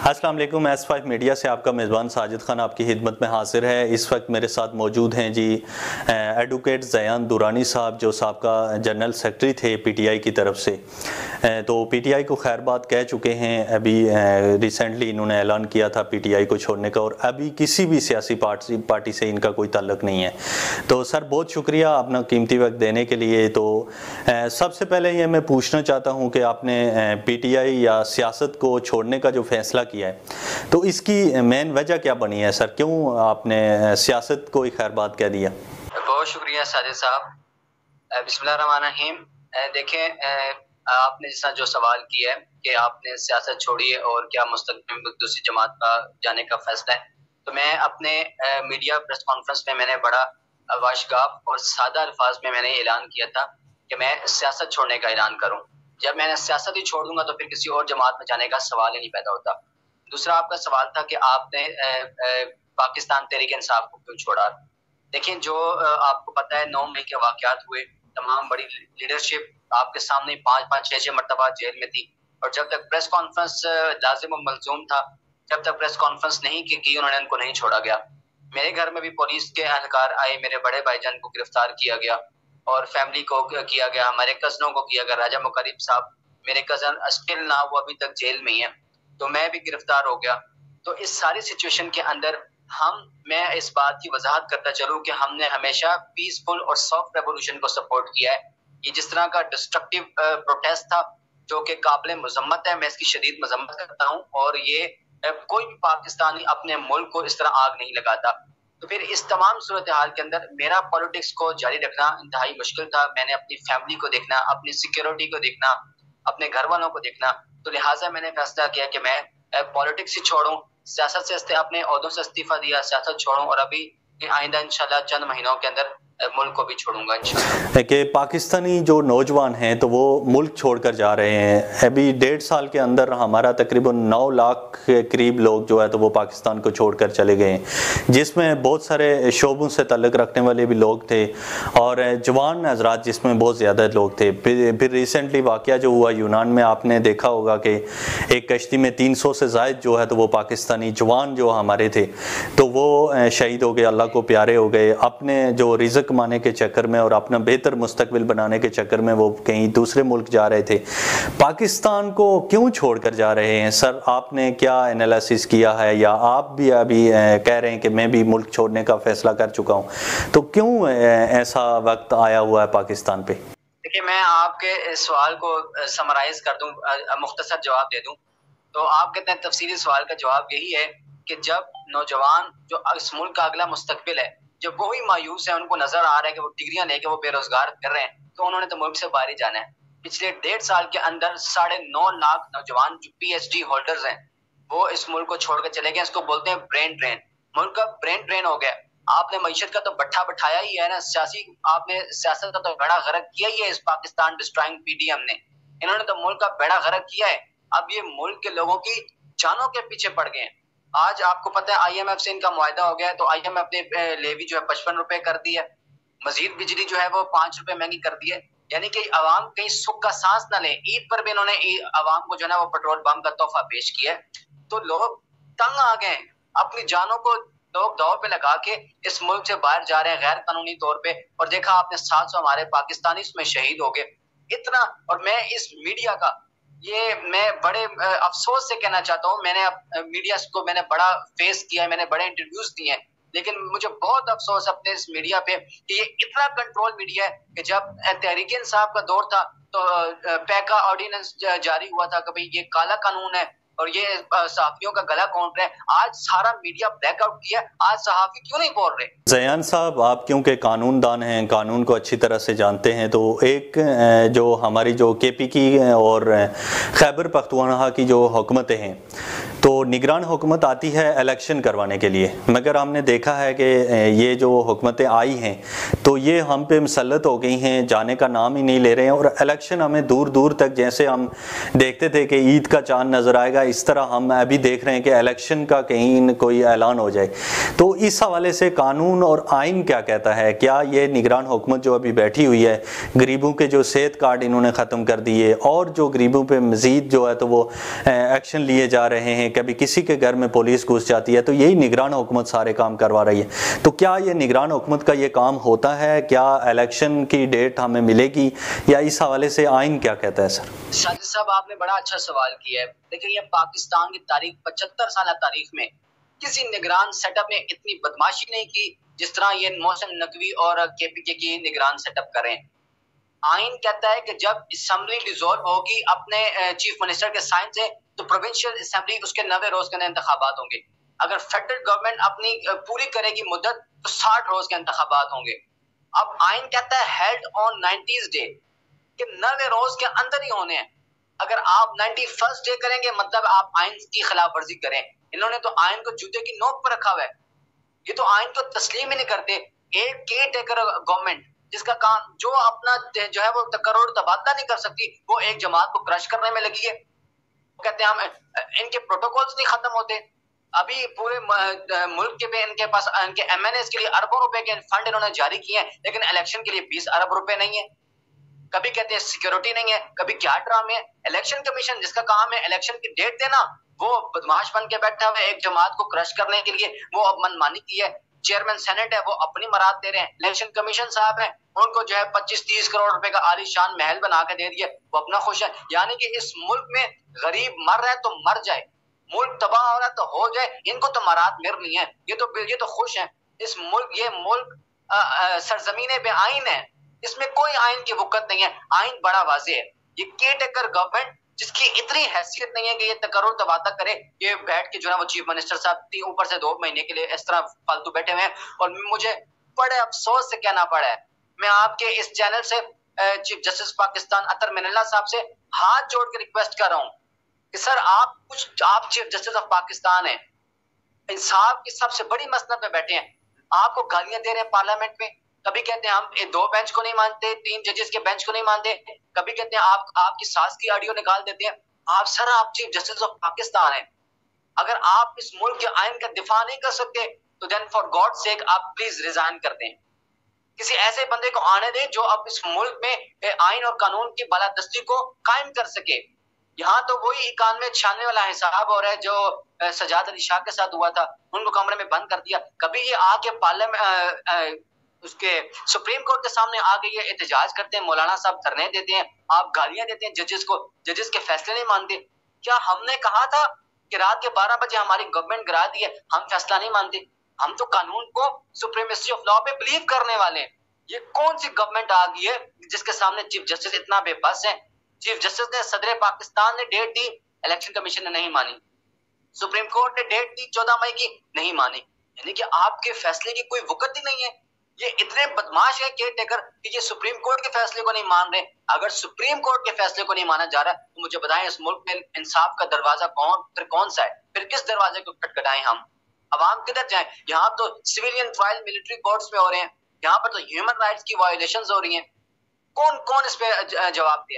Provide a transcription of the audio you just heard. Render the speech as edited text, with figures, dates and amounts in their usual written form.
अस्सलाम वालेकुम। S5 media से आपका मेज़बान साजिद खान आपकी खिदमत में हाजिर है। इस वक्त मेरे साथ मौजूद हैं जी एडवोकेट ज़यान दुरानी साहब, जो साबका जनरल सेक्रेटरी थे PTI की तरफ से। तो PTI को खैर बात कह चुके हैं। अभी रिसेंटली इन्होंने ऐलान किया था PTI को छोड़ने का, और अभी किसी भी सियासी पार्टी से इनका कोई ताल्लुक़ नहीं है। तो सर, बहुत शुक्रिया अपना कीमती वक्त देने के लिए। तो सबसे पहले ये मैं पूछना चाहता हूँ कि आपने PTI या सियासत को छोड़ने का जो फैसला किया है, तो इसकी मेन वजह क्या बनी है सर? क्यों आपने सियासत को ही खैर बात कह दिया? बहुत शुक्रिया साजिद साहब। बिस्मिल्लाहिर्रहमानिर्रहीम। देखें, आपने जिस जो सवाल किया है कि आपने सियासत छोड़ी है और क्या मुस्तक़बिल में दूसरी जमात का जाने का फैसला है, तो मैं अपने मीडिया प्रेस कॉन्फ्रेंस में मैंने बड़ा वाशगाफ और सादा अल्फाज में मैंने ऐलान किया था कि मैं सियासत छोड़ने का ऐलान करूं। जब मैंने सियासत ही छोड़ दूंगा तो फिर किसी और जमात में जाने का सवाल ही नहीं पैदा होता। दूसरा आपका सवाल था कि आपने पाकिस्तान तहरीक इंसाफ को क्यों छोड़ा। देखिए, जो आपको पता है 9 मई के वाकयात हुए, तमाम बड़ी लीडरशिप आपके सामने 5-5, 6-6 मरतबा जेल में थी, और जब तक प्रेस कॉन्फ्रेंस लाजिम और मलजूम था, जब तक प्रेस कॉन्फ्रेंस नहीं की उन्होंने उनको नहीं छोड़ा गया। मेरे घर में भी पुलिस के एहलकार आए, मेरे बड़े भाईजान को गिरफ्तार किया गया और फैमिली को किया गया, हमारे कजनों को किया गया। राजा मुकरीब साहब मेरे कजन स्टिल ना, वो अभी तक जेल में ही है, तो मैं भी गिरफ्तार हो गया। तो इस सारी सिचुएशन के अंदर मैं इस बात की वजाहत करता चलूं कि हमने हमेशा पीसफुल और सॉफ्ट रेवोल्यूशन को सपोर्ट किया है। ये जिस तरह का डिस्ट्रक्टिव प्रोटेस्ट था जो कि काबिल मजम्मत है, मैं इसकी शदीद मजम्मत करता हूं, और ये कोई भी पाकिस्तानी अपने मुल्क को इस तरह आग नहीं लगाता। तो फिर इस तमाम सूरत हाल के अंदर मेरा पॉलिटिक्स को जारी रखना इंतहाई मुश्किल था। मैंने अपनी फैमिली को देखना, अपनी सिक्योरिटी को देखना, अपने घर वालों को देखना, तो लिहाजा मैंने फैसला किया कि मैं पॉलिटिक्स ही छोड़ूं, सियासत से अपने ओहदों से इस्तीफा दिया, सियासत छोड़ूं, और अभी आइंदा इंशाल्लाह चंद महीनों के अंदर मुल्क को भी छोड़ूंगा इंशाल्लाह। कि पाकिस्तानी जो नौजवान हैं तो वो मुल्क छोड़कर जा रहे हैं। अभी 1.5 साल के अंदर हमारा तकरीबन 9 लाख के करीब लोग जो है तो वो पाकिस्तान को छोड़कर चले गए हैं, जिसमें बहुत सारे शोबों से ताल्लुक़ रखने वाले भी लोग थे और जवान हजरात जिसमें बहुत ज़्यादा लोग थे। फिर रिसेंटली वाक़या जो हुआ यूनान में, आपने देखा होगा कि एक कश्ती में 300 से ज़ायद जो है तो वो पाकिस्तानी जवान जो हमारे थे तो वो शहीद हो गए, अल्लाह को प्यारे हो गए। अपने जो रिज़्क़ कमाने के चक्कर में और अपना बेहतर मुस्तकबिल बनाने के चक्कर में वो कहीं दूसरे मुल्क जा रहे थे। पाकिस्तान को क्यों छोड़कर जा रहे हैं सर? आपने क्या एनालिसिस किया है, या आप भी अभी कह रहे हैं कि मैं भी मुल्क छोड़ने का फैसला कर चुका हूं, तो क्यों ऐसा वक्त आया हुआ है पाकिस्तान पे? देखिए, मैं आपके सवाल को समराइज कर दूं, मुख्तसर जवाब दे दूं, तो आप कहते हैं तफसीली सवाल का जवाब यही है कि जब नौजवान जो इस मुल्क का अगला मुस्तकबिल है, जब वो ही मायूस है, उनको नजर आ रहा है कि वो डिग्रियां लेके वो बेरोजगार कर रहे हैं, तो उन्होंने तो मुल्क से बाहर ही जाना है। पिछले 1.5 साल के अंदर 9.5 लाख नौजवान जो PhD होल्डर्स हैं वो इस मुल्क को छोड़कर चले गए। इसको बोलते हैं ब्रेन ड्रेन। मुल्क का ब्रेन ड्रेन हो गया। आपने मईशत का तो भट्ठा बैठाया ही है ना, आपने सियासत का तो बेड़ा गर्क किया ही है। इस पाकिस्तान डिस्ट्रॉइंग PDM ने, इन्होंने तो मुल्क का बेड़ा गर्क किया है। अब ये मुल्क के लोगों की जानों के पीछे पड़ गए हैं। आज आपको पता है IMF से इनका मुआहदा हो गया, तो IMF ने लेवी जो है 55 रुपए कर दी है, मजीद बिजली जो है वो 5 रुपए महंगी कर दी है। यानी कि अवाम कहीं सुख का सांस न ले। ईद पर भी इन्होंने अवाम को जो है वो पेट्रोल पंप का तोहफा पेश किया है। तो लोग तंग आ गए, अपनी जानों को लोग दाव पे लगा के इस मुल्क से बाहर जा रहे हैं गैर कानूनी तौर पे। और देखा आपने 700 हमारे पाकिस्तानी इसमें शहीद हो गए। इतना, और मैं इस मीडिया का मैं बड़े अफसोस से कहना चाहता हूँ, मैंने मीडिया को मैंने बड़ा फेस किया है, मैंने बड़े इंटरव्यूज दिए हैं, लेकिन मुझे बहुत अफसोस अपने इस मीडिया पे कि ये इतना कंट्रोल मीडिया है कि जब तहरीक इंसाफ का दौर था तो पैका ऑर्डिनेंस जारी हुआ था कि भाई ये काला कानून है और ये सहाफियों का गला घोंट रहे हैं। आज सारा मीडिया ब्लैकआउट किया, आज सहाफी क्यों नहीं बोल रहे? ज़यान साहब, आप क्योंकि कानूनदान हैं, कानून को अच्छी तरह से जानते हैं, तो एक जो हमारी जो KP की और खैबर पख्तूनख्वा की जो हुकूमतें हैं, तो निगरान हुकूमत आती है इलेक्शन करवाने के लिए, मगर हमने देखा है कि ये जो हुकूमतें आई हैं तो ये हम पे मुसल्लत हो गई हैं, जाने का नाम ही नहीं ले रहे हैं। और इलेक्शन हमें दूर दूर तक, जैसे हम देखते थे कि ईद का चांद नज़र आएगा, इस तरह हम अभी देख रहे हैं कि इलेक्शन का कहीं कोई ऐलान हो जाए। तो इस हवाले से कानून और आइन क्या कहता है? क्या ये निगरान हुकूमत जो अभी बैठी हुई है, गरीबों के जो सेहत कार्ड इन्होंने ख़त्म कर दिए और जो गरीबों पे मज़ीद जो है तो वो एक्शन लिए जा रहे हैं, हैं, कभी किसी के घर में पुलिस घुस जाती है, तो यही निगरान हुकूमत सारे काम करवा रही है। तो क्या ये निगरान हुकूमत का ये काम होता है? क्या इलेक्शन की डेट हमें मिलेगी, या इस हवाले से आइन क्या कहता है? सर साजिद साहब, आपने बड़ा अच्छा सवाल किया है। लेकिन ये पाकिस्तान की तारीख 75 साल तारीख में किसी निगरान सेटअप ने इतनी बदमाशी नहीं की जिस तरह ये मोहसिन नकवी और केपीके की निगरान सेटअप करें। आइन कहता है कि जब असेंबली डिसॉल्व होगी अपने चीफ मिनिस्टर के साइन से, तो प्रोविंशियल असेंबली उसके 90 रोज के अंदर इंतखाबात होंगे। अगर फेडरल गवर्नमेंट अपनी पूरी करेगी मुद्दत, तो 60 रोज के इंतखाबात होंगे। अब आइन कहता है हेल्ड ऑन 90th डे, कि 90 रोज के अंदर ही होने हैं। अगर आप 91st डे करेंगे, मतलब आप आइन की खिलाफ वर्जी करें। इन्होंने तो आइन को जूते की नोक पर रखा हुआ है। ये तो आइन को तस्लीम ही नहीं करते। एक केयर टेकर गवर्नमेंट जिसका काम जो अपना जो है वो करोड़ तबादला नहीं कर सकती, वो एक जमात को क्रश करने में लगी है। कहते हैं हम इनके प्रोटोकॉल्स नहीं खत्म होते। अभी पूरे मुल्क के पे इनके पास इनके एमएनएस के लिए अरबों रुपए के फंड इन्होंने जारी किए हैं, लेकिन इलेक्शन के लिए 20 अरब रुपए नहीं है। कभी कहते हैं सिक्योरिटी नहीं है, कभी क्या ड्रामे है। इलेक्शन कमीशन जिसका काम है इलेक्शन की डेट देना, वो बदमाश बन के बैठा हुआ है एक जमात को क्रश करने के लिए। वो अब मनमानी की है। चेयरमैन सेनेट है, वो अपनी मराद दे रहे हैं। इलेक्शन कमीशन साहब है, उनको जो है 25-30 करोड़ रुपए का आलीशान महल बना के दे दिया, वो अपना खुश है। यानी कि इस मुल्क में गरीब मर रहा है तो मर जाए, मुल्क तबाह हो रहा है तो हो जाए, इनको तो मराद मिर नहीं है। ये तो खुश है। इस मुल्क ये मुल्क सरजमीने पे आइन है, इसमें कोई आइन की वुकत नहीं है। आइन बड़ा वाज़ेह है। ये केयर टेकर गवर्नमेंट जिसकी इतनी हैसियत नहीं है कि ये तकर्रुर तबादला करे, ये बैठ के जो है वो चीफ मिनिस्टर साहब ऊपर से 2 महीने के लिए इस तरह फालतू बैठे हुए हैं। और मुझे बड़े अफसोस से कहना पड़ा है, मैं आपके इस चैनल से चीफ जस्टिस पाकिस्तान अतर मिनल्ला साहब से हाथ जोड़ के रिक्वेस्ट कर रहा हूँ कि सर आप चीफ जस्टिस ऑफ पाकिस्तान है, इंसाफ की सबसे बड़ी मसनद में बैठे हैं, आपको गालियां दे रहे हैं पार्लियामेंट में। कभी कहते हैं हम 2 बेंच को नहीं मानते, 3 जजेस के बेंच को नहीं मानते। कभी कहते हैं आपकी सास की ऑडियो निकाल देते हैं। आप चीफ जस्टिस ऑफ पाकिस्तान है। अगर आप इस मुल्क के आइन का दिफा नहीं कर सकते, तो देन फॉर गॉड सेक आप प्लीज रिजाइन कर दें। किसी ऐसे बंदे को आने दें जो अब इस मुल्क में आइन और कानून की बालादस्ती को कायम कर सके। यहाँ तो वही 91-96 वाला हिसाब हो रहा है जो सजाद अली शाह के साथ हुआ था, उनको कमरे में बंद कर दिया। कभी ये आके पार्लियामेंट उसके सुप्रीम कोर्ट के सामने आ गई है, एहतजाज करते हैं, मौलाना साहब धरने देते हैं, आप गालियां देते हैं जजेस को, जजेस के फैसले नहीं मानते। क्या हमने कहा था कि रात के 12 बजे हमारी गवर्नमेंट गिरा दी है, हम फैसला नहीं मानते? हम तो कानून को सुप्रीमेसी ऑफ लॉ पे बिलीव करने वाले हैं। ये कौन सी गवर्नमेंट आ गई है जिसके सामने चीफ जस्टिस इतना बेबस है? चीफ जस्टिस ने सदर पाकिस्तान ने डेट दी, इलेक्शन कमीशन ने नहीं मानी। सुप्रीम कोर्ट ने डेट दी 14 मई की, नहीं मानी। यानी कि आपके फैसले की कोई वक़्त ही नहीं है। ये इतने बदमाश है केयर टेकर कि ये सुप्रीम कोर्ट के फैसले को नहीं मान रहे। अगर सुप्रीम कोर्ट के फैसले को नहीं माना जा रहा तो मुझे बताएं इस मुल्क में इंसाफ का दरवाजा कौन सा है? फिर किस दरवाजे को खटखटाएं हम? अवाम किधर जाए? यहाँ तो सिविलियन ट्रायल मिलिट्री कोर्ट्स में हो रहे हैं, यहाँ पर तो ह्यूमन राइट्स की वायोलेशंस हो रही हैं। कौन इस पे जवाब दिया है?